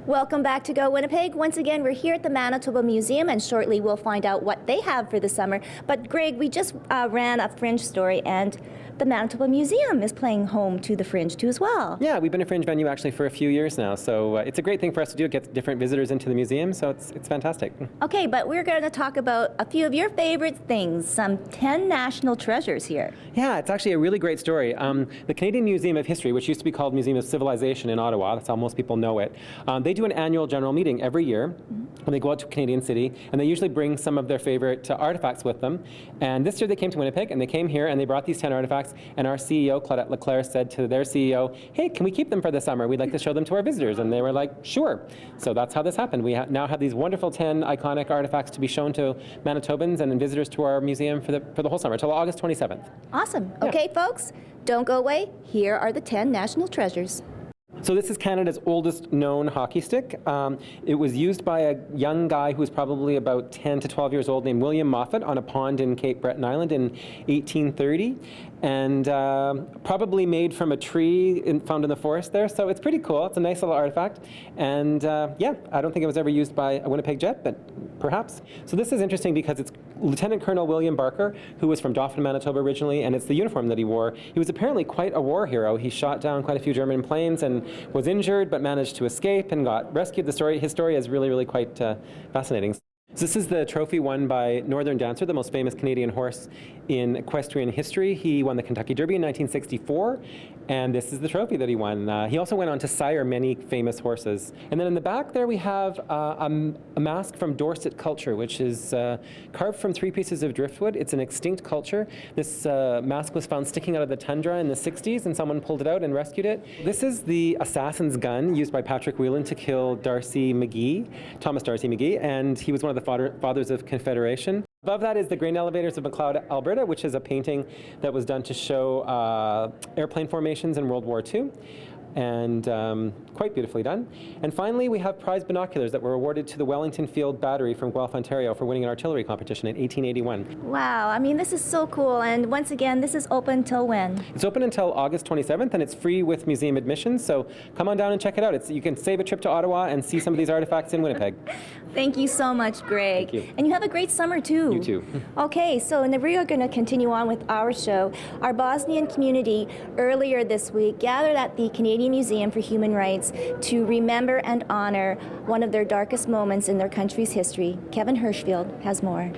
Welcome back to Go Winnipeg. Once again, we're here at the Manitoba Museum, and shortly we'll find out what they have for the summer. But Greg, we just ran a Fringe story, and the Manitoba Museum is playing home to the Fringe too as well. Yeah, we've been a Fringe venue actually for a few years now, so it's a great thing for us to do, get different visitors into the museum, so it's fantastic. Okay, but we're going to talk about a few of your favorite things, some 10 national treasures here. Yeah, it's actually a really great story. The Canadian Museum of History, which used to be called Museum of Civilization in Ottawa, that's how most people know it, they do an annual general meeting every year, and they go out to a Canadian city, and they usually bring some of their favorite artifacts with them. And this year they came to Winnipeg, and they came here, and they brought these 10 artifacts, and our CEO, Claudette Leclerc, said to their CEO, hey, can we keep them for the summer? We'd like to show them to our visitors. And they were like, sure. So that's how this happened. We now have these wonderful 10 iconic artifacts to be shown to Manitobans and visitors to our museum for the whole summer, until August 27th. Awesome. Yeah. Okay, folks, don't go away. Here are the 10 national treasures. So this is Canada's oldest known hockey stick. It was used by a young guy who was probably about 10 to 12 years old named William Moffat on a pond in Cape Breton Island in 1830, and probably made from a tree found in the forest there. So it's pretty cool. It's a nice little artifact. And yeah, I don't think it was ever used by a Winnipeg Jet, but perhaps. So this is interesting because it's Lieutenant Colonel William Barker, who was from Dauphin, Manitoba originally, and it's the uniform that he wore. He was apparently quite a war hero. He shot down quite a few German planes and was injured, but managed to escape and got rescued. His story is really quite fascinating. So this is the trophy won by Northern Dancer, the most famous Canadian horse in equestrian history. He won the Kentucky Derby in 1964, and this is the trophy that he won. He also went on to sire many famous horses. And then in the back there we have a mask from Dorset culture, which is carved from 3 pieces of driftwood. It's an extinct culture. This mask was found sticking out of the tundra in the 60s, and someone pulled it out and rescued it. This is the assassin's gun used by Patrick Whelan to kill Thomas Darcy McGee, and he was one of the fathers of Confederation. Above that is the grain elevators of McLeod, Alberta, which is a painting that was done to show airplane formations in World War II, and quite beautifully done. And finally, we have prize binoculars that were awarded to the Wellington Field Battery from Guelph, Ontario for winning an artillery competition in 1881. Wow, I mean, this is so cool. And once again, this is open till when? It's open until August 27th, and it's free with museum admission, so come on down and check it out. You can save a trip to Ottawa and see some of these artifacts in Winnipeg. Thank you so much, Greg. Thank you. And you have a great summer, too. You too. Okay, so we are going to continue on with our show. Our Bosnian community earlier this week gathered at the Canadian Museum for Human Rights to remember and honor one of their darkest moments in their country's history. Kevin Hirschfield has more.